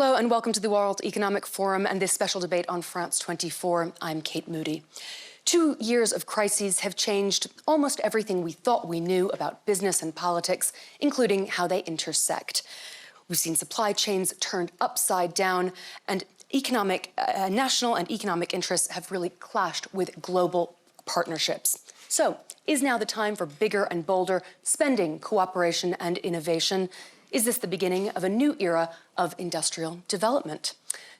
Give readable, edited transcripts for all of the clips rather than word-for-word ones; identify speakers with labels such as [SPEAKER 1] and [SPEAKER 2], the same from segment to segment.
[SPEAKER 1] Hello and welcome to the World Economic Forum and this special debate on France 24. I'm Kate Moody. 2 years of crises have changed almost everything we thought we knew about business and politics, including how they intersect. We've seen supply chains turned upside down, and national and economic interests have really clashed with global partnerships. So, is now the time for bigger and bolder spending, cooperation, and innovation? Is this the beginning of a new era of industrial development?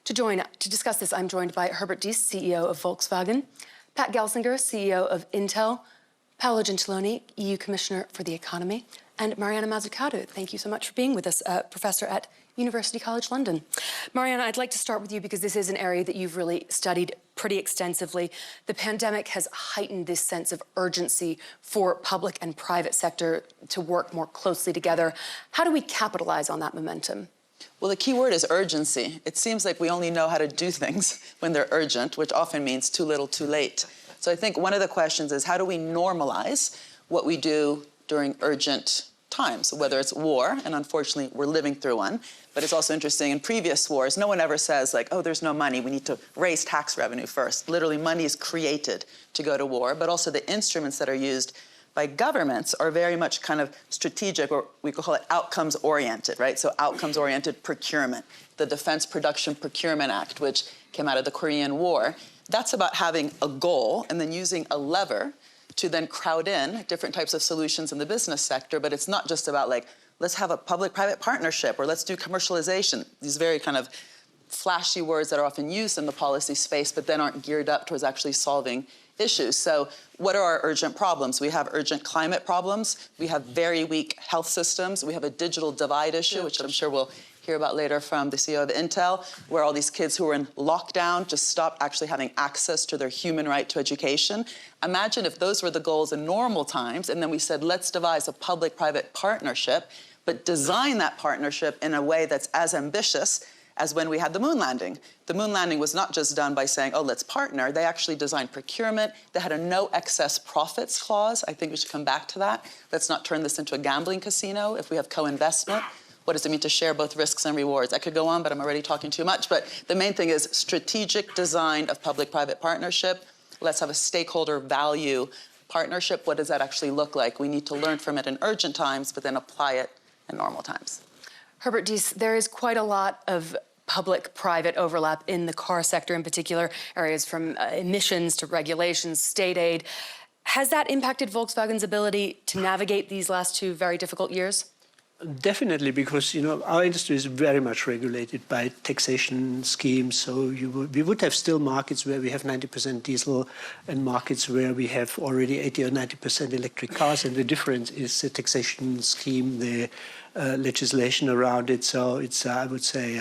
[SPEAKER 1] To discuss this, I'm joined by Herbert Diess, CEO of Volkswagen, Pat Gelsinger, CEO of Intel, Paolo Gentiloni, EU Commissioner for the Economy, and Mariana Mazzucato. Thank you so much for being with us, professor at University College London. Mariana, I'd like to start with you because this is an area that you've really studied pretty extensively. The pandemic has heightened this sense of urgency for public and private sector to work more closely together. How do we capitalize on that momentum?
[SPEAKER 2] Well, the key word is urgency. It seems like we only know how to do things when they're urgent, which often means too little, too late. So I think one of the questions is how do we normalize what we do during urgent times, whether it's war, and unfortunately we're living through one, but it's also interesting, in previous wars, no one ever says like, oh, there's no money, we need to raise tax revenue first. Literally, money is created to go to war, but also the instruments that are used by governments are very much kind of strategic, or we could call it outcomes-oriented, right? So outcomes-oriented procurement. The Defense Production Procurement Act, which came out of the Korean War, that's about having a goal and then using a lever to then crowd in different types of solutions in the business sector, but it's not just about like, let's have a public-private partnership or let's do commercialization. These very kind of flashy words that are often used in the policy space, but then aren't geared up towards actually solving issues. So what are our urgent problems? We have urgent climate problems. We have very weak health systems. We have a digital divide issue, which I'm sure we'll hear about later from the CEO of Intel, where all these kids who are in lockdown just stopped actually having access to their human right to education. Imagine if those were the goals in normal times, and then we said, let's devise a public-private partnership, but design that partnership in a way that's as ambitious as when we had the moon landing. The moon landing was not just done by saying, oh, let's partner. They actually designed procurement. They had a no excess profits clause. I think we should come back to that. Let's not turn this into a gambling casino if we have co-investment. What does it mean to share both risks and rewards? I could go on, but I'm already talking too much. But the main thing is strategic design of public-private partnership. Let's have a stakeholder value partnership. What does that actually look like? We need to learn from it in urgent times, but then apply it in normal times.
[SPEAKER 1] Herbert Diess, there is quite a lot of public-private overlap in the car sector in particular, areas from emissions to regulations, state aid. Has that impacted Volkswagen's ability to navigate these last 2 very difficult years?
[SPEAKER 3] Definitely, because our industry is very much regulated by taxation schemes. So we would have still markets where we have 90% diesel and markets where we have already 80 or 90% electric cars. And the difference is the taxation scheme, the legislation around it. So it's, I would say,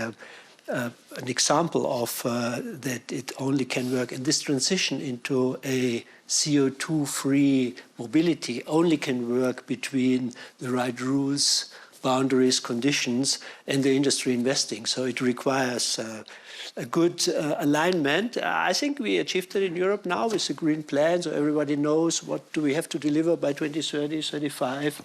[SPEAKER 3] an example of that it only can work. And this transition into a CO2-free mobility only can work between the right rules, boundaries, conditions, and the industry investing. So it requires a good alignment. I think we achieved it in Europe now with the green plan, so everybody knows what do we have to deliver by 2030, 35,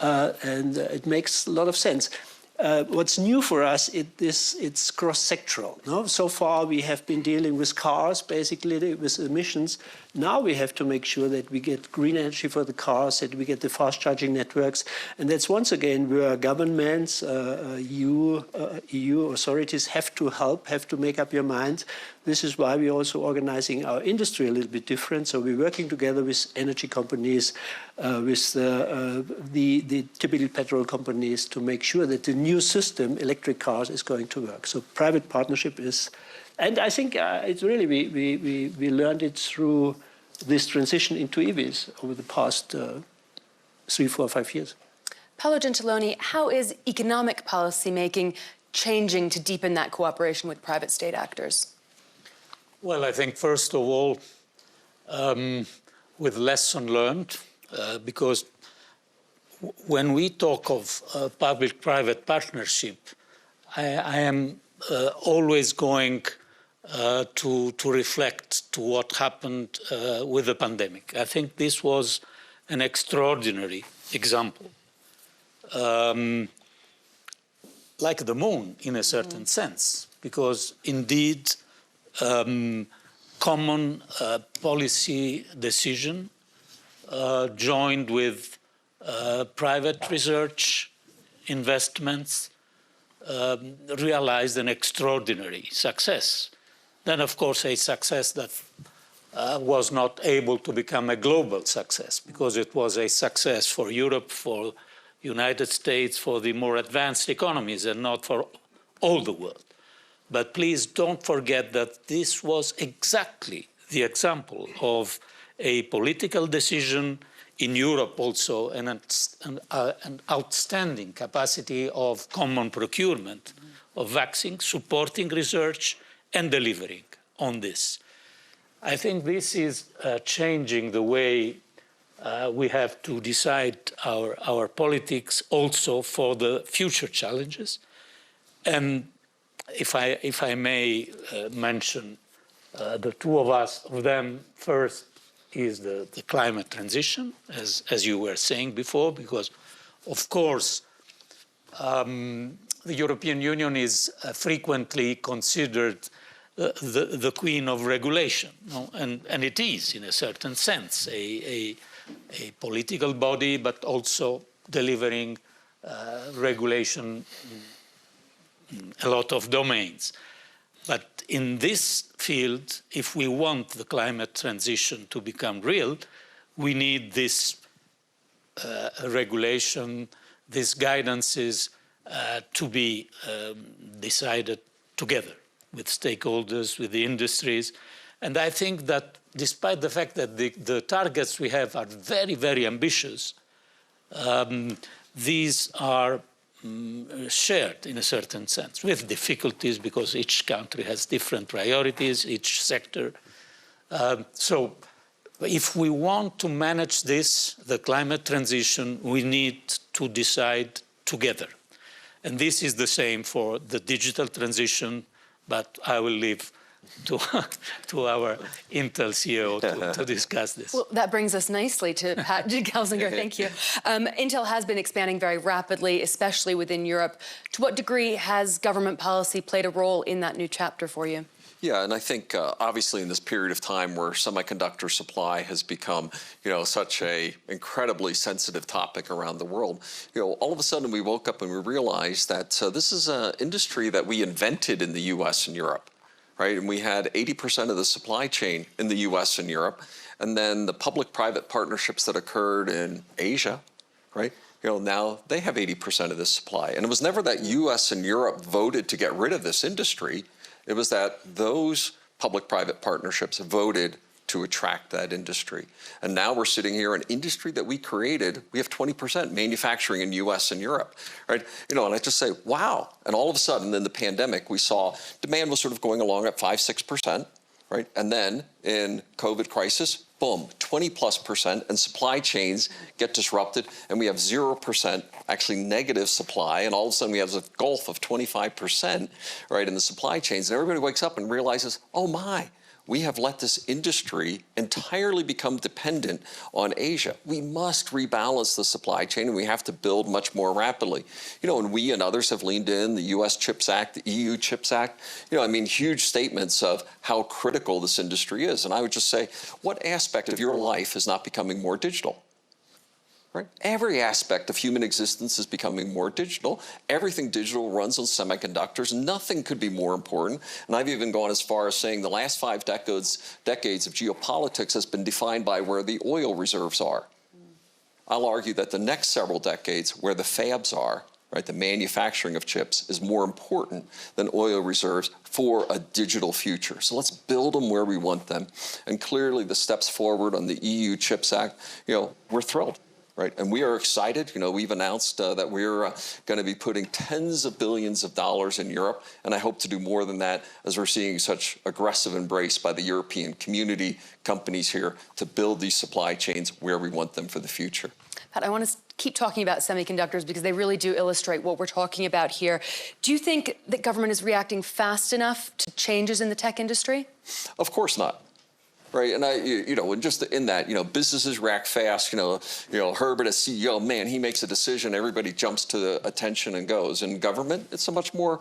[SPEAKER 3] and it makes a lot of sense. What's new for us, it's cross-sectoral. No? So far, we have been dealing with cars, basically, with emissions. Now we have to make sure that we get green energy for the cars, that we get the fast-charging networks. And that's once again where governments, EU authorities have to help, have to make up your minds. This is why we're also organizing our industry a little bit different. So we're working together with energy companies, with the typical petrol companies to make sure that the new system, electric cars, is going to work. So private partnership is, and I think it's really, we learned it through this transition into EVs over the past 3, 4, 5 years.
[SPEAKER 1] Paolo Gentiloni, how is economic policymaking changing to deepen that cooperation with private state actors?
[SPEAKER 4] Well, I think, first of all, with lesson learned, because when we talk of public-private partnership, I am always going to reflect to what happened with the pandemic. I think this was an extraordinary example. like the moon in a certain sense, because indeed common policy decision joined with private research investments realized an extraordinary success. Then, of course, a success that was not able to become a global success because it was a success for Europe, for United States, for the more advanced economies and not for all the world. But please don't forget that this was exactly the example of a political decision in Europe also, an outstanding capacity of common procurement of vaccines, supporting research and delivering on this. I think this is changing the way we have to decide our politics also for the future challenges. And if I may mention the two of them, first is the climate transition, as you were saying before, because of course the European Union is frequently considered the queen of regulation, no? And it is, in a certain sense, a political body, but also delivering regulation in a lot of domains. But in this field, if we want the climate transition to become real, we need this regulation, these guidances to be decided together with stakeholders, with the industries. And I think that despite the fact that the targets we have are very, very ambitious, these are shared in a certain sense, with difficulties because each country has different priorities, each sector. So if we want to manage this, the climate transition, we need to decide together. And this is the same for the digital transition, but I will leave to our Intel CEO to discuss this.
[SPEAKER 1] Well, that brings us nicely to Pat Gelsinger. Thank you. Intel has been expanding very rapidly, especially within Europe. To what degree has government policy played a role in that new chapter for you?
[SPEAKER 5] Yeah, and I think obviously in this period of time where semiconductor supply has become, such a incredibly sensitive topic around the world, all of a sudden we woke up and we realized that this is an industry that we invented in the U.S. and Europe, right? And we had 80% of the supply chain in the U.S. and Europe, and then the public-private partnerships that occurred in Asia, right? Now they have 80% of this supply. And it was never that U.S. and Europe voted to get rid of this industry. It was that those public-private partnerships voted to attract that industry. And now we're sitting here, an industry that we created, we have 20% manufacturing in US and Europe, right? And I just say, wow. And all of a sudden in the pandemic, we saw demand was sort of going along at 5-6%, right? And then in COVID crisis, boom, 20+%, and supply chains get disrupted, and we have 0%, actually negative supply, and all of a sudden we have a gulf of 25%, right, in the supply chains, and everybody wakes up and realizes, oh my, we have let this industry entirely become dependent on Asia. We must rebalance the supply chain, and we have to build much more rapidly. And we and others have leaned in, the US CHIPS Act, the EU CHIPS Act, huge statements of how critical this industry is. And I would just say, what aspect of your life is not becoming more digital? Right? Every aspect of human existence is becoming more digital. Everything digital runs on semiconductors. Nothing could be more important. And I've even gone as far as saying the last 5 decades of geopolitics has been defined by where the oil reserves are. I'll argue that the next several decades, where the fabs are, right, the manufacturing of chips, is more important than oil reserves for a digital future. So let's build them where we want them. And clearly the steps forward on the EU CHIPS Act, we're thrilled. Right, and we are excited. We've announced that we're going to be putting tens of billions of dollars in Europe, and I hope to do more than that as we're seeing such aggressive embrace by the European community, companies here, to build these supply chains where we want them for the future.
[SPEAKER 1] Pat, I want to keep talking about semiconductors because they really do illustrate what we're talking about here. Do you think that government is reacting fast enough to changes in the tech industry?
[SPEAKER 5] Of course not. right? And and just in that, businesses react fast. Herbert as CEO, man, he makes a decision, everybody jumps to the attention and goes. In government, it's a much more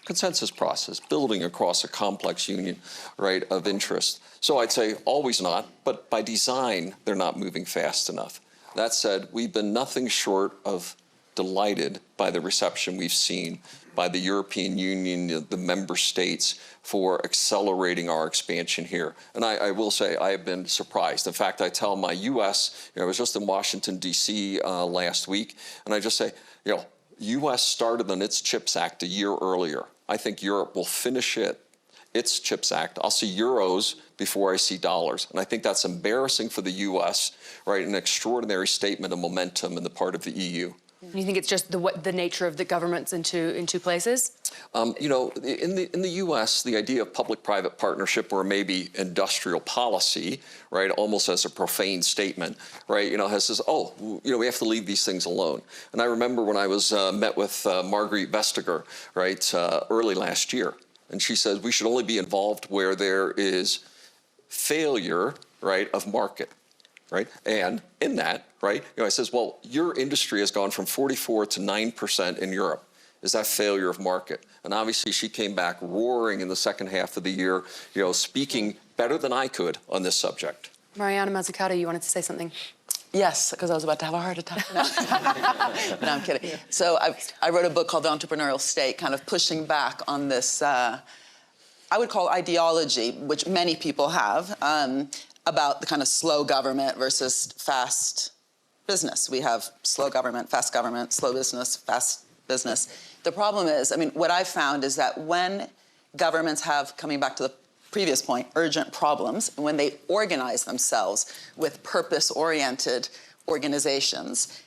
[SPEAKER 5] consensus process, building across a complex union, right, of interest. So I'd say always not, but by design, they're not moving fast enough. That said, we've been nothing short of delighted by the reception we've seen by the European Union, the member states, for accelerating our expansion here. And I will say I have been surprised. In fact, I tell my U.S., I was just in Washington, D.C. Last week, and I just say, U.S. started on its CHIPS Act a year earlier. I think Europe will finish its CHIPS Act. I'll see euros before I see dollars. And I think that's embarrassing for the U.S., right? An extraordinary statement of momentum on the part of the EU.
[SPEAKER 1] You think it's just the nature of the governments in two places?
[SPEAKER 5] In the U.S., the idea of public-private partnership, or maybe industrial policy, right, almost as a profane statement, right, has this, we have to leave these things alone. And I remember when I was met with Marguerite Vestager, right, early last year, and she said we should only be involved where there is failure, right, of market. Right? And in that, right, I says, well, your industry has gone from 44 to 9% in Europe. Is that failure of market? And obviously she came back roaring in the second half of the year, speaking better than I could on this subject.
[SPEAKER 1] Mariana Mazzucato, you wanted to say something?
[SPEAKER 2] Yes, because I was about to have a heart attack. No, I'm kidding. Yeah. So I wrote a book called The Entrepreneurial State, kind of pushing back on this, I would call ideology, which many people have, about the kind of slow government versus fast business. We have slow government, slow business, fast business. The problem is, what I've found is that when governments have, coming back to the previous point, urgent problems, when they organize themselves with purpose-oriented organizations,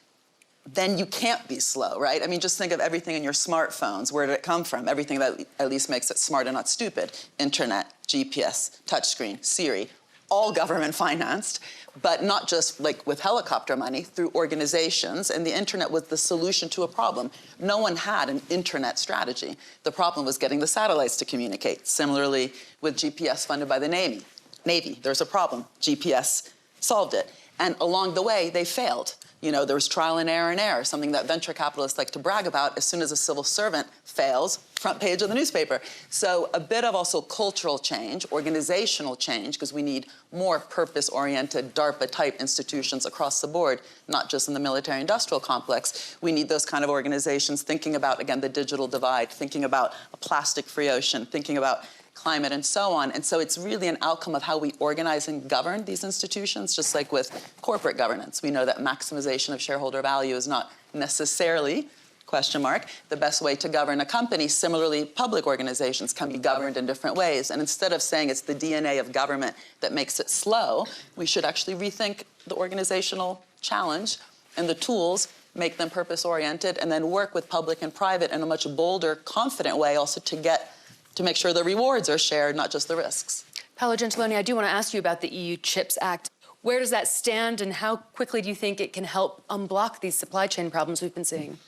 [SPEAKER 2] then you can't be slow, right? Just think of everything in your smartphones. Where did it come from? Everything that at least makes it smart and not stupid. Internet, GPS, touchscreen, Siri, all government financed, but not just like with helicopter money, through organizations. And the internet was the solution to a problem. No one had an internet strategy. The problem was getting the satellites to communicate. Similarly, with GPS funded by the Navy, there's a problem. GPS solved it. And along the way, they failed. There was trial and error, something that venture capitalists like to brag about. As soon as a civil servant fails, front page of the newspaper. So a bit of also cultural change, organizational change, because we need more purpose-oriented DARPA-type institutions across the board, not just in the military-industrial complex. We need those kind of organizations thinking about, again, the digital divide, thinking about a plastic-free ocean, thinking about climate, and so on. And so it's really an outcome of how we organize and govern these institutions, just like with corporate governance. We know that maximization of shareholder value is not necessarily, the best way to govern a company. Similarly, public organizations can be governed in different ways. And instead of saying it's the DNA of government that makes it slow, we should actually rethink the organizational challenge and the tools, make them purpose-oriented, and then work with public and private in a much bolder, confident way also to make sure the rewards are shared, not just the risks.
[SPEAKER 1] Paolo Gentiloni, I do want to ask you about the EU CHIPS Act. Where does that stand, and how quickly do you think it can help unblock these supply chain problems we've been seeing?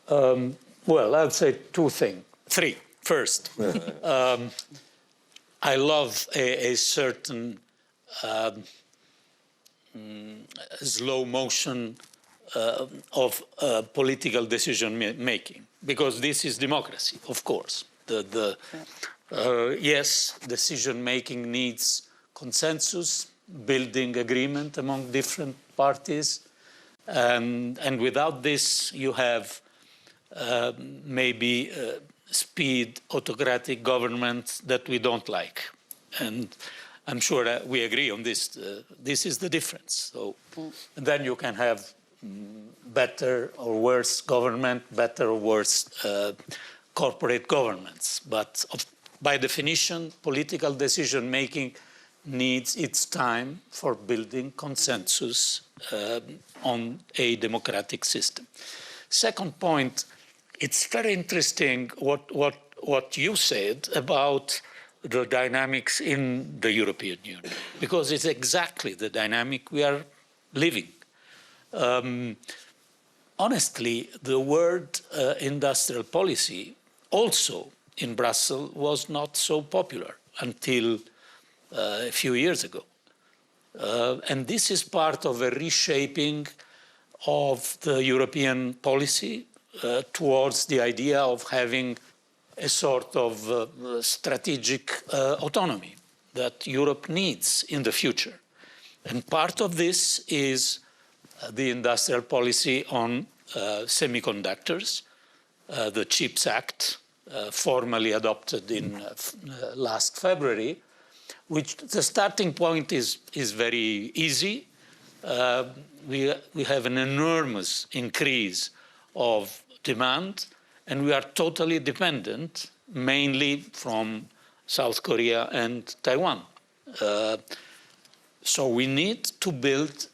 [SPEAKER 4] Well, I'll say three. First, I love a certain slow motion of political decision making, because this is democracy, of course. Yes, decision making needs consensus, building agreement among different parties, and without this, you have maybe speed autocratic governments that we don't like. And I'm sure that we agree on this. This is the difference. So and then you can have better or worse government, better or worse corporate governments. But by definition, political decision-making needs its time for building consensus on a democratic system. Second point, it's very interesting what you said about the dynamics in the European Union, because it's exactly the dynamic we are living. Honestly, the word industrial policy also in Brussels was not so popular until a few years ago. And this is part of a reshaping of the European policy towards the idea of having a sort of strategic autonomy that Europe needs in the future. And part of this is the industrial policy on semiconductors, the CHIPS Act, formally adopted in last February, which the starting point is very easy. We have an enormous increase of demand, and we are totally dependent, mainly from South Korea and Taiwan. So we need to build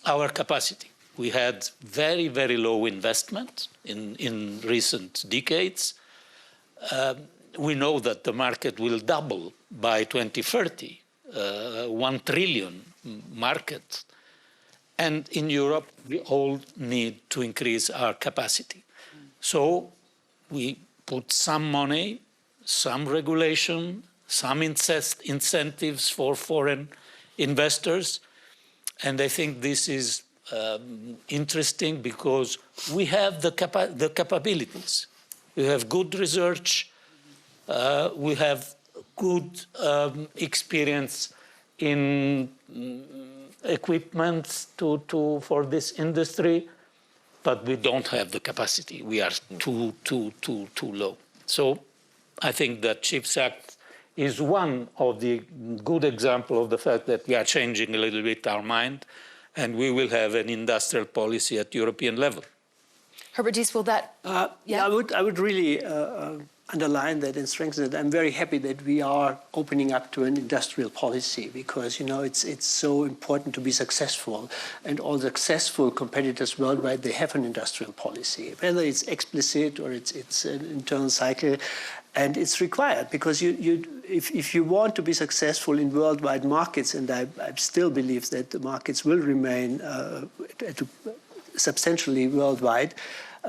[SPEAKER 4] our capacity. We had very, very low investment in recent decades. We know that the market will double by 2030, 1 trillion market. And in Europe, we all need to increase our capacity. So we put some money, some regulation, some incentives for foreign investors. And I think this is interesting because we have the capabilities. We have good research. We have good experience in equipment for this industry, but we don't have the capacity. We are too low. So I think that CHIPS Act is one of the good example of the fact that we are changing a little bit our mind, and we will have an industrial policy at European level.
[SPEAKER 1] Herbert Diess, will that?
[SPEAKER 3] I would really underline that and strengthen it. I'm very happy that we are opening up to an industrial policy because, it's so important to be successful. And all successful competitors worldwide, they have an industrial policy, whether it's explicit or it's an internal cycle. And it's required because if you want to be successful in worldwide markets, and I still believe that the markets will remain substantially worldwide,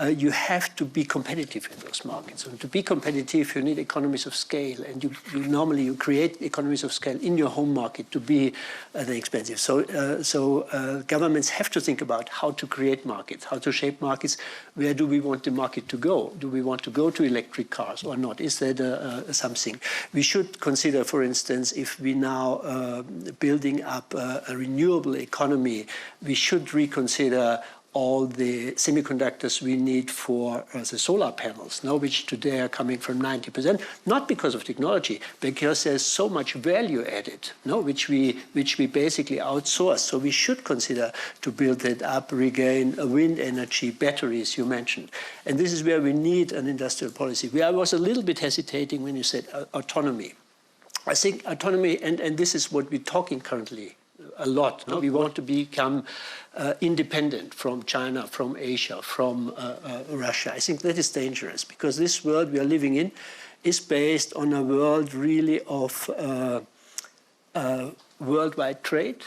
[SPEAKER 3] you have to be competitive in those markets. And to be competitive, you need economies of scale. And you normally create economies of scale in your home market to be expensive. So governments have to think about how to create markets, how to shape markets. Where do we want the market to go? Do we want to go to electric cars or not? Is that something? We should consider, for instance, if we now building up a renewable economy, we should reconsider all the semiconductors we need for the solar panels, which today are coming from 90%, not because of technology, because there's so much value added, which we basically outsource. So we should consider to build it up, regain wind energy, batteries you mentioned. And this is where we need an industrial policy. I was a little bit hesitating when you said autonomy. I think autonomy, and this is what we're talking currently a lot. We want to become independent from China, from Asia, from Russia. I think that is dangerous because this world we are living in is based on a world really of worldwide trade.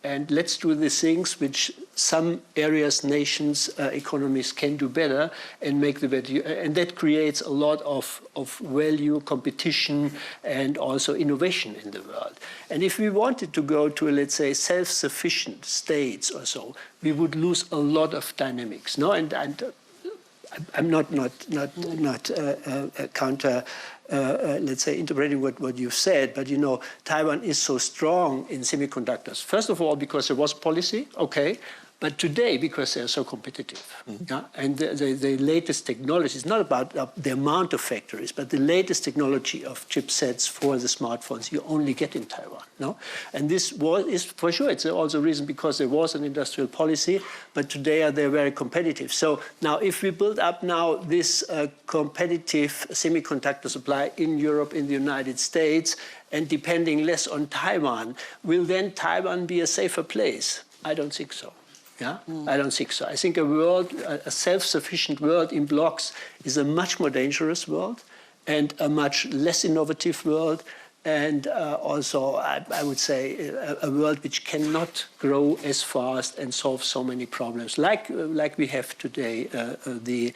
[SPEAKER 3] And let's do the things which some areas, nations, economies can do better and make the value. And that creates a lot of value, competition, and also innovation in the world. And if we wanted to go to, let's say, self-sufficient states or so, we would lose a lot of dynamics. And I'm not counter. Let's say, interpreting what you've said, but Taiwan is so strong in semiconductors. First of all, because there was policy, okay, but today, because they're so competitive. And the latest technology is not about the amount of factories, but the latest technology of chipsets for the smartphones you only get in Taiwan. And this is for sure, it's also a reason because there was an industrial policy, but today they're very competitive. So now if we build up now this competitive semiconductor supply in Europe, in the United States, and depending less on Taiwan, will then Taiwan be a safer place? I don't think so. I don't think so. I think a self-sufficient world in blocks is a much more dangerous world and a much less innovative world and also I would say a world which cannot grow as fast and solve so many problems like we have today, the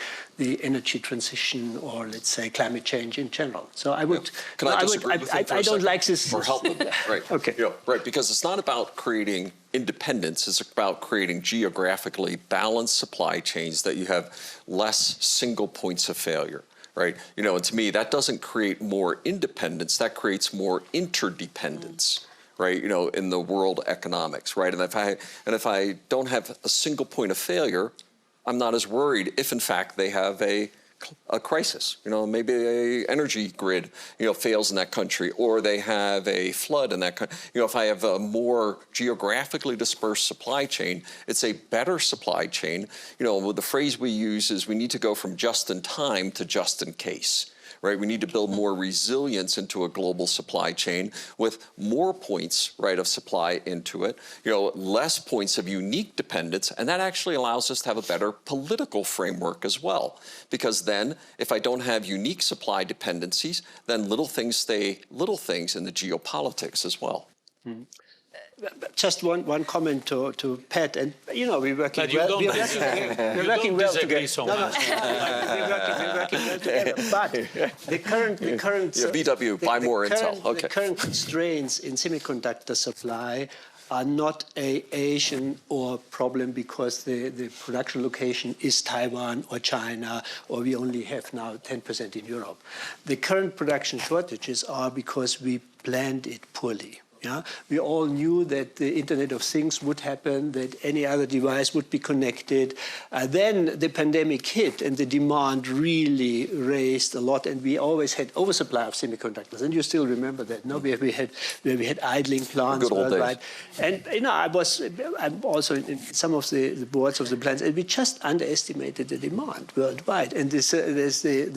[SPEAKER 3] energy transition, or let's say climate change in general. So I would.
[SPEAKER 5] Can I disagree with you for a
[SPEAKER 3] I don't
[SPEAKER 5] second?
[SPEAKER 3] like this.
[SPEAKER 5] Or help them, right?
[SPEAKER 3] Okay.
[SPEAKER 5] Right, because it's not about creating independence. It's about creating geographically balanced supply chains that you have less single points of failure. Right, and to me, that doesn't create more independence. That creates more interdependence. Right, in the world economics. Right, and if I don't have a single point of failure, I'm not as worried if, in fact, they have a crisis. Maybe a energy grid, fails in that country, or they have a flood in that country. If I have a more geographically dispersed supply chain, it's a better supply chain. The phrase we use is we need to go from just in time to just in case. Right, we need to build more resilience into a global supply chain with more points, right, of supply into it, less points of unique dependence, and that actually allows us to have a better political framework as well. Because then, if I don't have unique supply dependencies, then little things stay little things in the geopolitics as well. Mm-hmm.
[SPEAKER 3] Just one comment to Pat, and we're working
[SPEAKER 4] but you
[SPEAKER 3] well.
[SPEAKER 4] Don't
[SPEAKER 3] We're working well together.
[SPEAKER 4] So much.
[SPEAKER 3] We're working well together. But the current
[SPEAKER 5] VW, buy more Intel. Okay.
[SPEAKER 3] The current constraints in semiconductor supply are not an Asian or problem because the production location is Taiwan or China, or we only have now 10% in Europe. The current production shortages are because we planned it poorly. Yeah, we all knew that the Internet of Things would happen, that any other device would be connected. Then the pandemic hit, and the demand really raised a lot, and we always had oversupply of semiconductors. And you still remember that, no? Where we had idling plants worldwide. And I'm also in some of the boards of the plants, and we just underestimated the demand worldwide. And the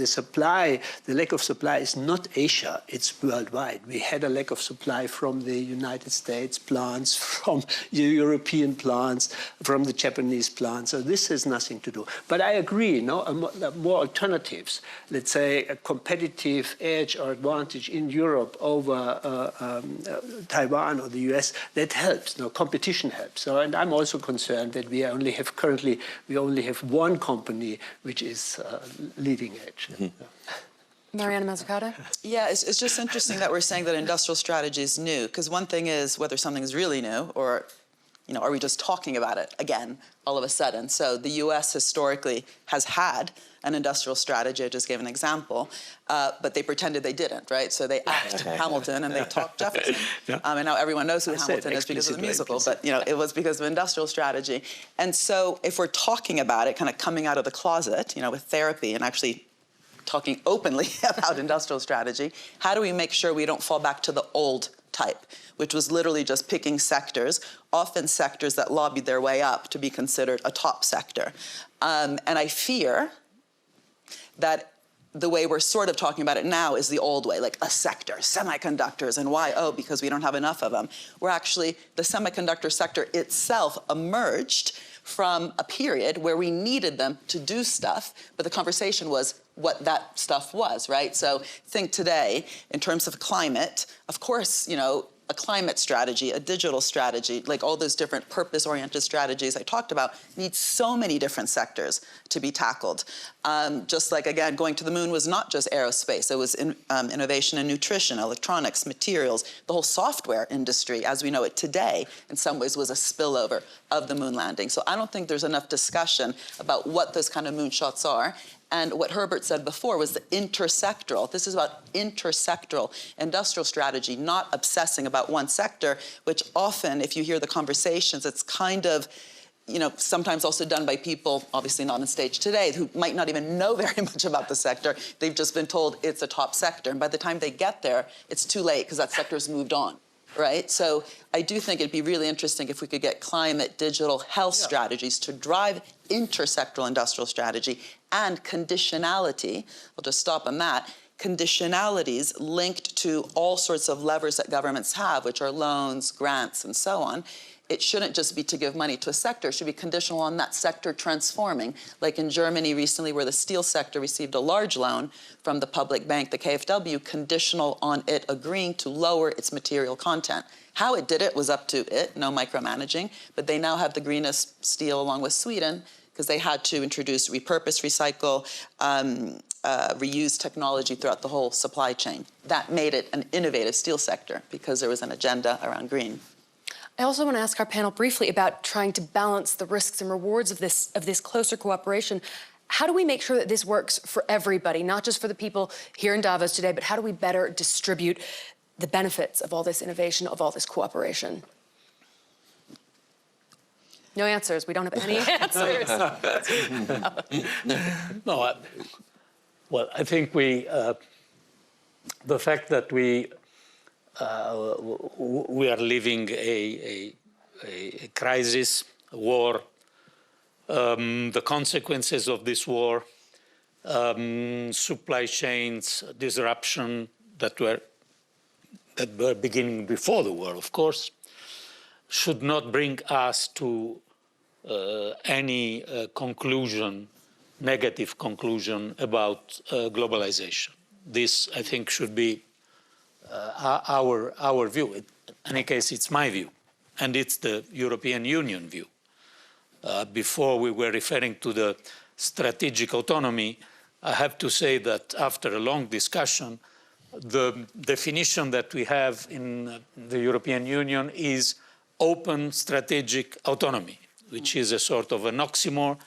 [SPEAKER 3] supply, the lack of supply is not Asia; it's worldwide. We had a lack of supply from the United States plants, from the European plants, from the Japanese plants. So this has nothing to do. But I agree, more alternatives, let's say a competitive edge or advantage in Europe over Taiwan or the US, that helps. Competition helps. So, and I'm also concerned that we only have one company which is leading edge. Mm-hmm.
[SPEAKER 1] Mariana Mazzucato?
[SPEAKER 2] Yeah, it's just interesting that we're saying that industrial strategy is new, because one thing is whether something is really new, or are we just talking about it again all of a sudden? So the U.S. historically has had an industrial strategy. I just gave an example, but they pretended they didn't, right? So they act Hamilton and they talk Jefferson. Yeah. And now everyone knows who Hamilton is because of the musical, but it was because of industrial strategy. And so if we're talking about it, kind of coming out of the closet, with therapy and actually talking openly about industrial strategy, how do we make sure we don't fall back to the old type, which was literally just picking sectors, often sectors that lobbied their way up to be considered a top sector. And I fear that the way we're sort of talking about it now is the old way, like a sector, semiconductors, and why? Oh, because we don't have enough of them. Where actually the semiconductor sector itself emerged from a period where we needed them to do stuff, but the conversation was what that stuff was, right? So think today, in terms of climate, of course, a climate strategy, a digital strategy, like all those different purpose-oriented strategies I talked about, need so many different sectors to be tackled. Just like, again, going to the moon was not just aerospace. It was innovation in nutrition, electronics, materials. The whole software industry, as we know it today, in some ways was a spillover of the moon landing. So I don't think there's enough discussion about what those kind of moonshots are. And what Herbert said before was the intersectoral. This is about intersectoral industrial strategy, not obsessing about one sector, which often, if you hear the conversations, it's kind of, sometimes also done by people, obviously not on stage today, who might not even know very much about the sector. They've just been told it's a top sector. And by the time they get there, it's too late because that sector's moved on. Right? So I do think it'd be really interesting if we could get climate, digital, health strategies to drive intersectoral industrial strategy and conditionality. I'll just stop on that. Conditionalities linked to all sorts of levers that governments have, which are loans, grants, and so on, it shouldn't just be to give money to a sector. It should be conditional on that sector transforming. Like in Germany recently, where the steel sector received a large loan from the public bank, the KfW, conditional on it agreeing to lower its material content. How it did it was up to it, no micromanaging, but they now have the greenest steel along with Sweden because they had to introduce repurpose, recycle, reuse technology throughout the whole supply chain. That made it an innovative steel sector because there was an agenda around green.
[SPEAKER 1] I also want to ask our panel briefly about trying to balance the risks and rewards of this closer cooperation. How do we make sure that this works for everybody, not just for the people here in Davos today, but how do we better distribute the benefits of all this innovation, of all this cooperation? No answers. We don't have any answers.
[SPEAKER 4] No, well, I think the fact that we are living a crisis, a war, the consequences of this war, supply chains disruption that were beginning before the war, of course, should not bring us to any negative conclusion about globalization. This, I think, should be our view. In any case, it's my view, and it's the European Union view. Before we were referring to the strategic autonomy, I have to say that after a long discussion, the definition that we have in the European Union is open strategic autonomy, which is a sort of an oxymoron,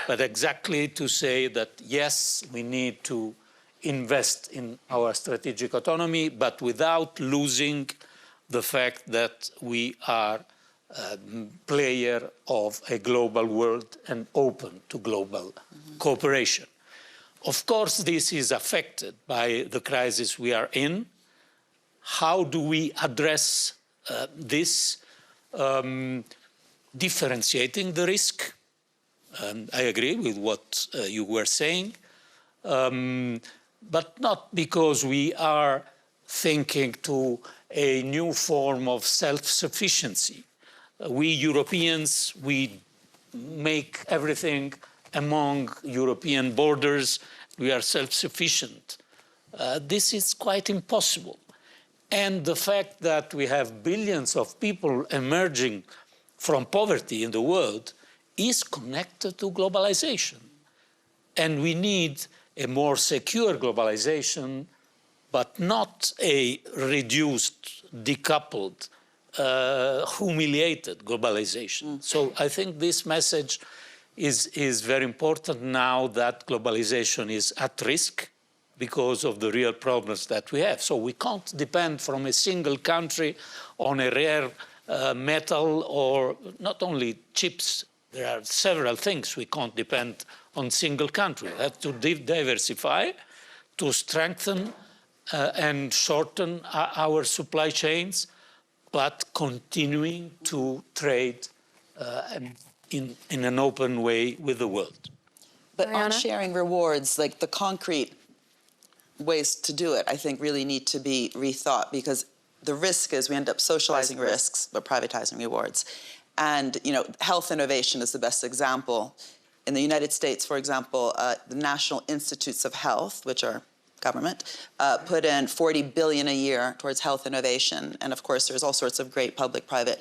[SPEAKER 4] but exactly to say that, yes, we need to invest in our strategic autonomy, but without losing the fact that we are a player of a global world and open to global cooperation. Of course, this is affected by the crisis we are in. How do we address this? Differentiating the risk. I agree with what you were saying, but not because we are thinking to a new form of self-sufficiency. We Europeans, we make everything among European borders. We are self-sufficient. This is quite impossible. And the fact that we have billions of people emerging from poverty in the world is connected to globalization. And we need a more secure globalization, but not a reduced, decoupled, humiliated globalization. So I think this message is very important now that globalization is at risk because of the real problems that we have. So we can't depend from a single country on a rare metal or not only chips. There are several things we can't depend on single country. We have to diversify, to strengthen and shorten our supply chains, but continuing to trade in an open way with the world.
[SPEAKER 2] But
[SPEAKER 1] Mariana?
[SPEAKER 2] on sharing rewards, like the concrete ways to do it, I think really need to be rethought because the risk is we end up socializing risks but privatizing rewards. And health innovation is the best example. In the United States, for example, the National Institutes of Health, which are government, put in $40 billion a year towards health innovation. And of course, there's all sorts of great public-private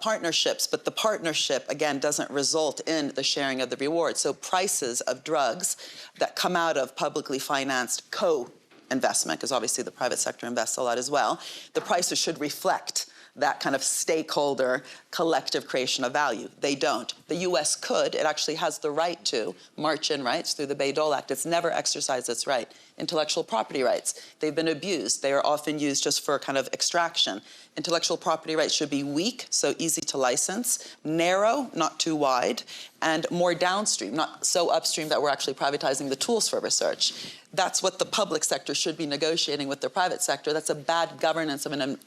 [SPEAKER 2] partnerships, but the partnership, again, doesn't result in the sharing of the reward. So prices of drugs that come out of publicly financed co-investment, because obviously the private sector invests a lot as well, the prices should reflect that kind of stakeholder collective creation of value. They don't. The US could. It actually has the right to march in rights through the Bayh-Dole Act. It's never exercised its right. Intellectual property rights, they've been abused. They are often used just for kind of extraction. Intellectual property rights should be weak, so easy to license, narrow, not too wide, and more downstream, not so upstream that we're actually privatizing the tools for research. That's what the public sector should be negotiating with the private sector. That's a bad governance of an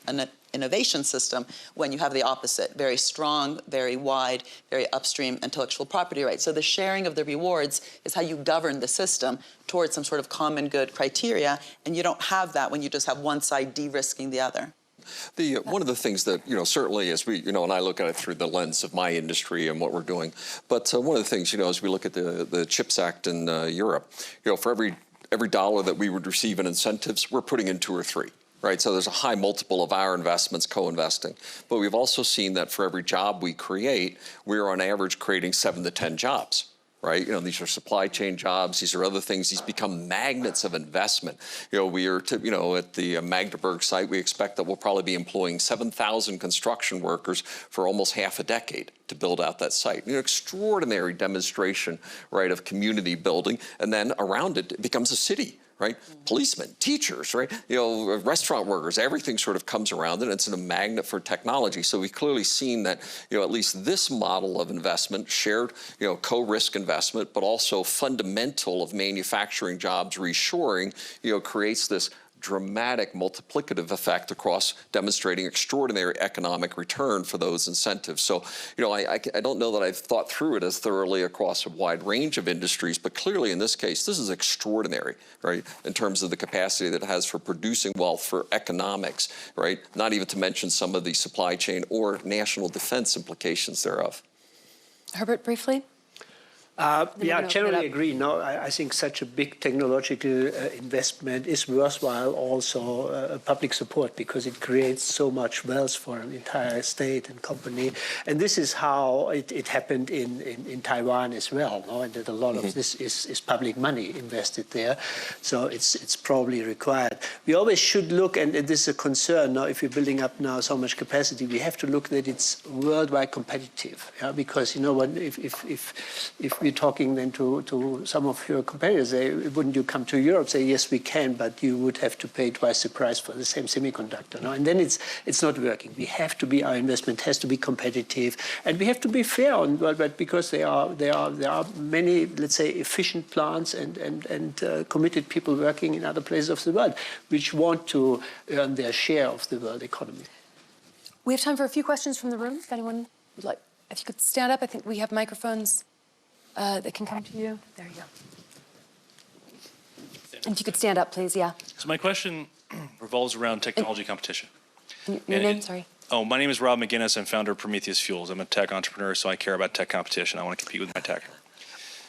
[SPEAKER 2] innovation system when you have the opposite, very strong, very wide, very upstream intellectual property rights. So the sharing of the rewards is how you govern the system towards some sort of common good criteria, and you don't have that when you just have one side de-risking the other.
[SPEAKER 5] One of the things that, certainly as we, and I look at it through the lens of my industry and what we're doing, but one of the things, as we look at the CHIPS Act in Europe, for every dollar that we would receive in incentives, we're putting in 2 or 3. Right, so there's a high multiple of our investments co-investing. But we've also seen that for every job we create, we're on average creating 7 to 10 jobs. Right, these are supply chain jobs. These are other things. These become magnets of investment. We are, at the Magdeburg site, we expect that we'll probably be employing 7,000 construction workers for almost half a decade to build out that site. An extraordinary demonstration, right, of community building, and then around it, it becomes a city. Right, policemen, teachers, right, restaurant workers, everything sort of comes around it, and it's a magnet for technology. So we've clearly seen that, at least this model of investment, shared, co-risk investment, but also fundamental of manufacturing jobs, reshoring, creates this dramatic multiplicative effect across demonstrating extraordinary economic return for those incentives. So, I don't know that I've thought through it as thoroughly across a wide range of industries, but clearly in this case, this is extraordinary, right, in terms of the capacity that it has for producing wealth, for economics, right, not even to mention some of the supply chain or national defense implications thereof.
[SPEAKER 1] Herbert, briefly?
[SPEAKER 3] Yeah, generally agree. No, I think such a big technological investment is worthwhile also public support, because it creates so much wealth for an entire state and company. And this is how it happened in Taiwan as well. No? And that a lot of this is public money invested there. So it's probably required. We always should look, and this is a concern now, if you're building up now so much capacity, we have to look that it's worldwide competitive. Yeah? Because, if we're talking then to some of your competitors, wouldn't you come to Europe, say, yes, we can, but you would have to pay twice the price for the same semiconductor. No? And then it's not working. We have to be, our investment has to be competitive, and we have to be fair on worldwide, because there are many, let's say, efficient plants and committed people working in other places of the world which want to earn their share of the world economy.
[SPEAKER 1] We have time for a few questions from the room. If anyone would like, if you could stand up, I think we have microphones that can come to you. There you go. And if you could stand up, please, yeah.
[SPEAKER 6] So my question revolves around technology competition.
[SPEAKER 1] Your name, sorry?
[SPEAKER 6] Oh, my name is Rob McGinnis. I'm founder of Prometheus Fuels. I'm a tech entrepreneur, so I care about tech competition. I want to compete with my tech.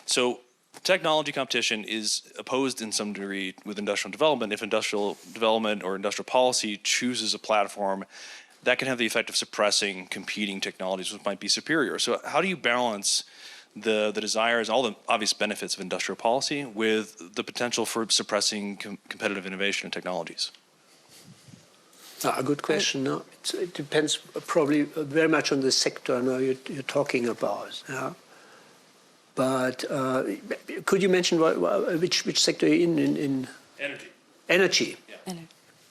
[SPEAKER 6] So technology competition is opposed in some degree with industrial development if industrial development or industrial policy chooses a platform that can have the effect of suppressing competing technologies which might be superior. So how do you balance the desires, all the obvious benefits of industrial policy with the potential for suppressing competitive innovation and technologies?
[SPEAKER 3] A good question. No? It depends probably very much on the sector you're talking about. Yeah? But could you mention which sector you're in?
[SPEAKER 6] Energy.
[SPEAKER 3] Energy.
[SPEAKER 6] Yeah.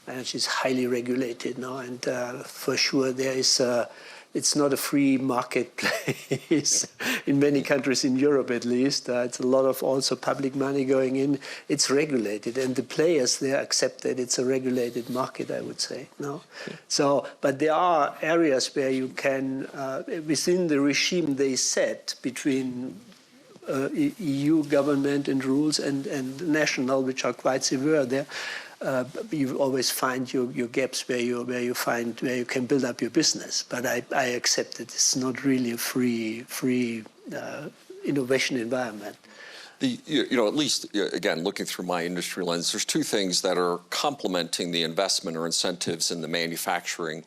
[SPEAKER 3] Energy is highly regulated now, and for sure there is it's not a free marketplace in many countries in Europe, at least. It's a lot of also public money going in. It's regulated, and the players there accept that it's a regulated market, I would say. No, so but there are areas where you can, within the regime they set between EU government and rules and national, which are quite severe there. You always find your gaps where you can build up your business. But I accept that it's not really a free innovation environment.
[SPEAKER 5] At least, again, looking through my industry lens, there's 2 things that are complementing the investment or incentives in the manufacturing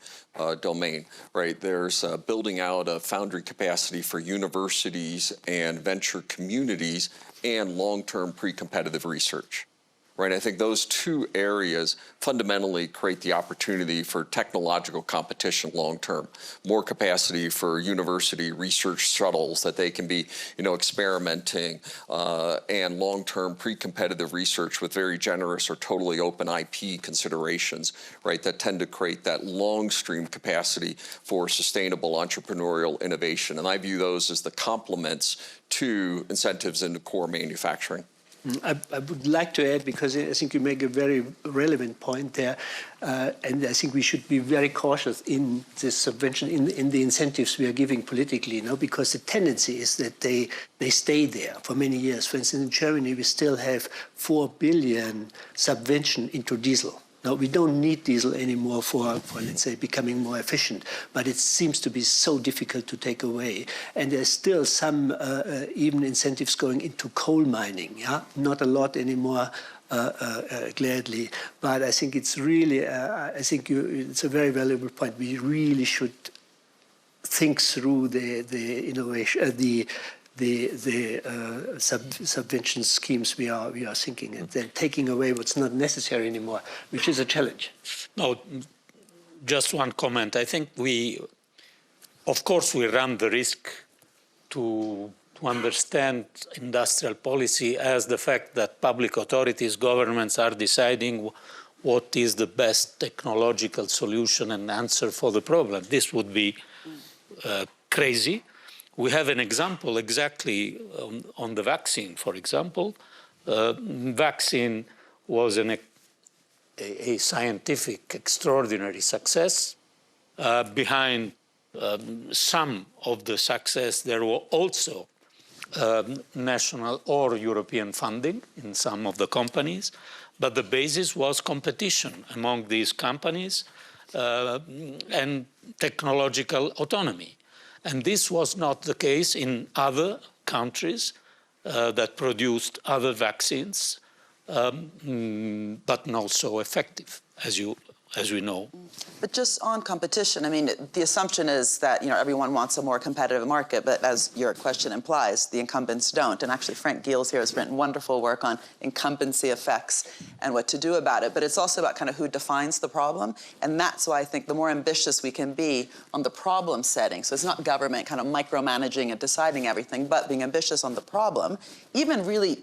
[SPEAKER 5] domain, right? There's building out a foundry capacity for universities and venture communities and long-term pre-competitive research. Right, I think those 2 areas fundamentally create the opportunity for technological competition long term. More capacity for university research shuttles that they can be, experimenting, and long-term pre-competitive research with very generous or totally open IP considerations, right, that tend to create that long stream capacity for sustainable entrepreneurial innovation. And I view those as the complements to incentives into core manufacturing.
[SPEAKER 3] I would like to add, because I think you make a very relevant point there, and I think we should be very cautious in this subvention, in the incentives we are giving politically, because the tendency is that they stay there for many years. For instance, in Germany, we still have 4 billion subvention into diesel. No, we don't need diesel anymore for let's say, becoming more efficient. But it seems to be so difficult to take away. And there's still some even incentives going into coal mining. Yeah, not a lot anymore. Gladly, but I think it's really, it's a very valuable point. We really should think through the innovation, the subvention schemes we are thinking, and then taking away what's not necessary anymore, which is a challenge.
[SPEAKER 4] No, just one comment. I think of course, we run the risk to understand industrial policy as the fact that public authorities, governments are deciding what is the best technological solution and answer for the problem. This would be crazy. We have an example exactly on the vaccine, for example. Vaccine was a scientific extraordinary success. Behind some of the success, there were also national or European funding in some of the companies, but the basis was competition among these companies and technological autonomy. And this was not the case in other countries that produced other vaccines, but not so effective, as we know.
[SPEAKER 2] But just on competition, I mean, the assumption is that, everyone wants a more competitive market, but as your question implies, the incumbents don't. And actually, Frank Giels here has written wonderful work on incumbency effects and what to do about it. But it's also about kind of who defines the problem. And that's why I think the more ambitious we can be on the problem setting, so it's not government kind of micromanaging and deciding everything, but being ambitious on the problem, even really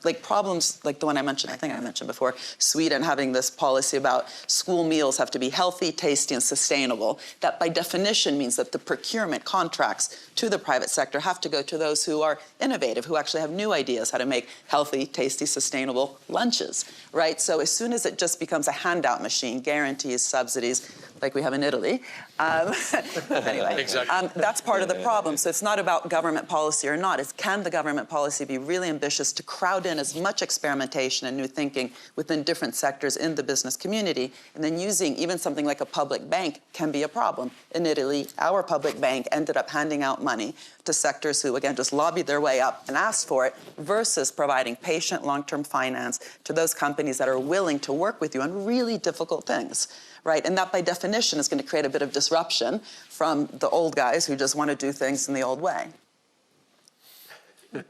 [SPEAKER 2] like problems like the one I think I mentioned before, Sweden having this policy about school meals have to be healthy, tasty, and sustainable. That by definition means that the procurement contracts to the private sector have to go to those who are innovative, who actually have new ideas how to make healthy, tasty, sustainable lunches, right? So as soon as it just becomes a handout machine, guarantees, subsidies, like we have in Italy. Anyway, exactly. That's part of the problem. So it's not about government policy or not. It's can the government policy be really ambitious to crowd in as much experimentation and new thinking within different sectors in the business community, and then using even something like a public bank can be a problem. In Italy, our public bank ended up handing out money to sectors who, again, just lobbied their way up and asked for it, versus providing patient long-term finance to those companies that are willing to work with you on really difficult things. Right, and that by definition is going to create a bit of disruption from the old guys who just want to do things in the old way.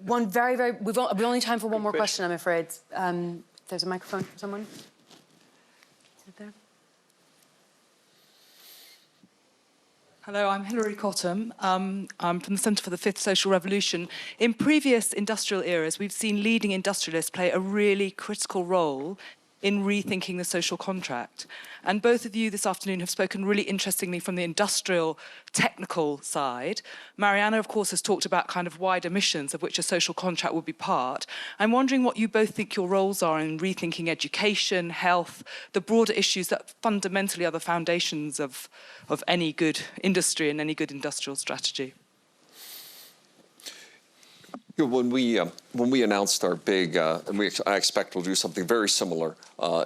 [SPEAKER 1] One we've only time for one more question, I'm afraid. There's a microphone for someone. Is it there?
[SPEAKER 7] Hello, I'm Hilary Cottam. I'm from the Centre for the Fifth Social Revolution. In previous industrial eras, we've seen leading industrialists play a really critical role in rethinking the social contract. And both of you this afternoon have spoken really interestingly from the industrial technical side. Mariana, of course, has talked about kind of wider missions of which a social contract would be part. I'm wondering what you both think your roles are in rethinking education, health, the broader issues that fundamentally are the foundations of any good industry and any good industrial strategy.
[SPEAKER 5] When we announced our big, I expect we'll do something very similar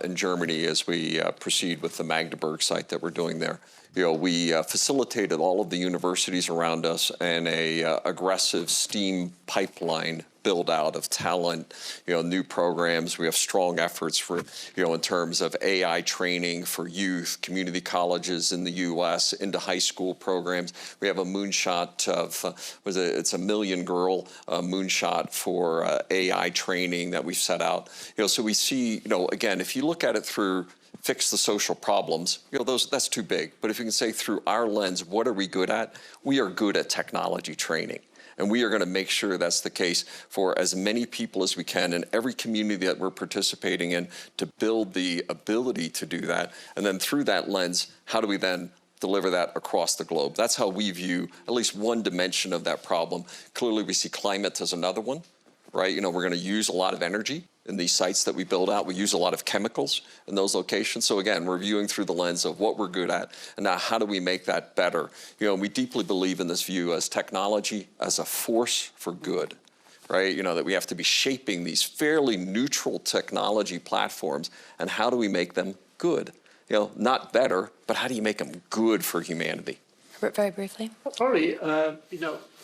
[SPEAKER 5] in Germany as we proceed with the Magdeburg site that we're doing there. We facilitated all of the universities around us and a aggressive STEAM pipeline build out of talent, new programs. We have strong efforts for, in terms of AI training for youth, community colleges in the U.S., into high school programs. We have a moonshot of, it's a million girl moonshot for AI training that we've set out. So we see, again, if you look at it through fix the social problems, that's too big. But if you can say through our lens, what are we good at? We are good at technology training. And we are going to make sure that's the case for as many people as we can in every community that we're participating in to build the ability to do that. And then through that lens, how do we then deliver that across the globe? That's how we view at least one dimension of that problem. Clearly, we see climate as another one, right? We're going to use a lot of energy in these sites that we build out. We use a lot of chemicals in those locations. So again, we're viewing through the lens of what we're good at, and now how do we make that better? We deeply believe in this view as technology as a force for good, right? That we have to be shaping these fairly neutral technology platforms, and how do we make them good? Not better, but how do you make them good for humanity?
[SPEAKER 1] Robert, very briefly.
[SPEAKER 3] Probably,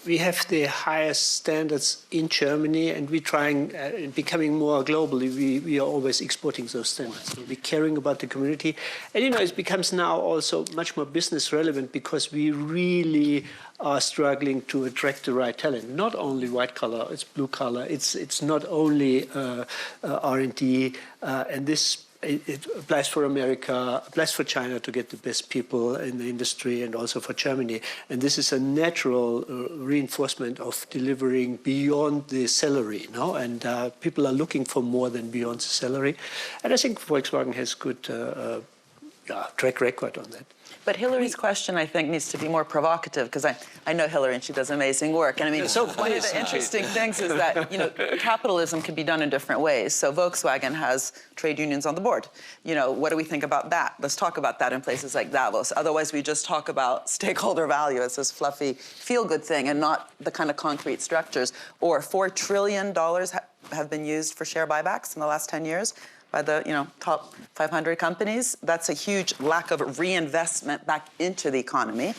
[SPEAKER 3] we have the highest standards in Germany, and we're trying, becoming more globally. We are always exporting those standards. So we're caring about the community. And, it becomes now also much more business relevant because we really are struggling to attract the right talent. Not only white collar, it's blue collar. It's not only R&D, and this it applies for America, applies for China to get the best people in the industry, and also for Germany. And this is a natural reinforcement of delivering beyond the salary, And people are looking for more than beyond the salary. And I think Volkswagen has good track record on that.
[SPEAKER 2] But Hillary's question, I think, needs to be more provocative, because I know Hillary and she does amazing work. And I mean, one of the interesting things is that, capitalism can be done in different ways. So Volkswagen has trade unions on the board. What do we think about that? Let's talk about that in places like Davos. Otherwise, we just talk about stakeholder value as this fluffy, feel-good thing and not the kind of concrete structures. Or $4 trillion have been used for share buybacks in the last 10 years. By the top 500 companies. That's a huge lack of reinvestment back into the economy.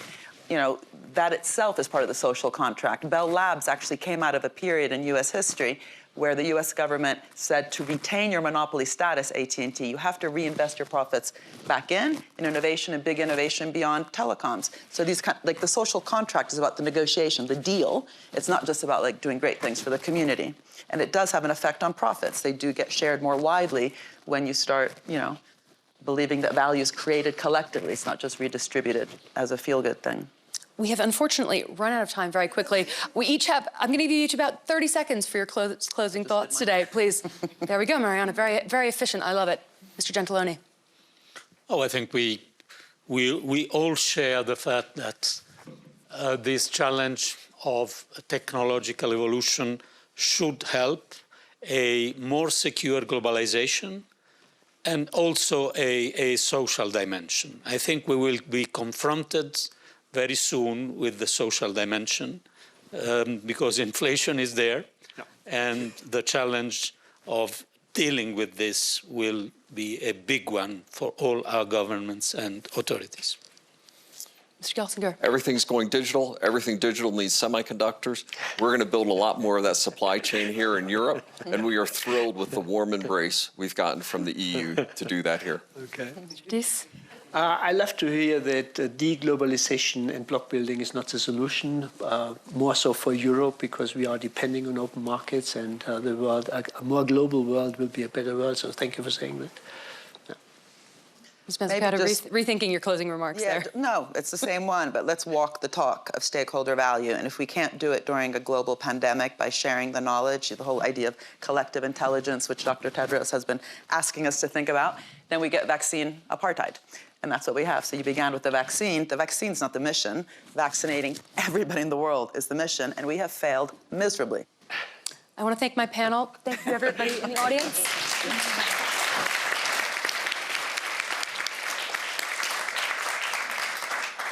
[SPEAKER 2] That itself is part of the social contract. Bell Labs actually came out of a period in U.S. history where the U.S. government said to retain your monopoly status, AT&T, you have to reinvest your profits back in innovation and big innovation beyond telecoms. So the social contract is about the negotiation, the deal. It's not just about doing great things for the community. And it does have an effect on profits. They do get shared more widely when you start, believing that value is created collectively. It's not just redistributed as a feel-good thing.
[SPEAKER 1] We have unfortunately run out of time very quickly. I'm going to give you each about 30 seconds for your closing thoughts today, please. There we go, Mariana. Very, very efficient. I love it. Mr. Gentiloni.
[SPEAKER 4] I think we all share the fact that this challenge of technological evolution should help a more secure globalization and also a social dimension. I think we will be confronted very soon with the social dimension because inflation is there, and the challenge of dealing with this will be a big one for all our governments and authorities.
[SPEAKER 1] Mr. Gelsinger.
[SPEAKER 5] Everything's going digital. Everything digital needs semiconductors. We're going to build a lot more of that supply chain here in Europe, and we are thrilled with the warm embrace we've gotten from the EU to do that here.
[SPEAKER 3] Okay.
[SPEAKER 1] This?
[SPEAKER 3] I love to hear that deglobalization and block building is not the solution, more so for Europe, because we are depending on open markets, and the world, a more global world will be a better world. So thank you for saying that.
[SPEAKER 1] Ms. Spencer, rethinking your closing remarks there.
[SPEAKER 2] No, it's the same one, but let's walk the talk of stakeholder value. And if we can't do it during a global pandemic by sharing the knowledge, the whole idea of collective intelligence, which Dr. Tedros has been asking us to think about, then we get vaccine apartheid. And that's what we have. So you began with the vaccine. The vaccine's not the mission. Vaccinating everybody in the world is the mission, and we have failed miserably.
[SPEAKER 1] I want to thank my panel. Thank you, everybody in the audience.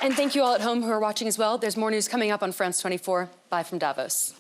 [SPEAKER 1] And thank you all at home who are watching as well. There's more news coming up on France 24. Bye from Davos.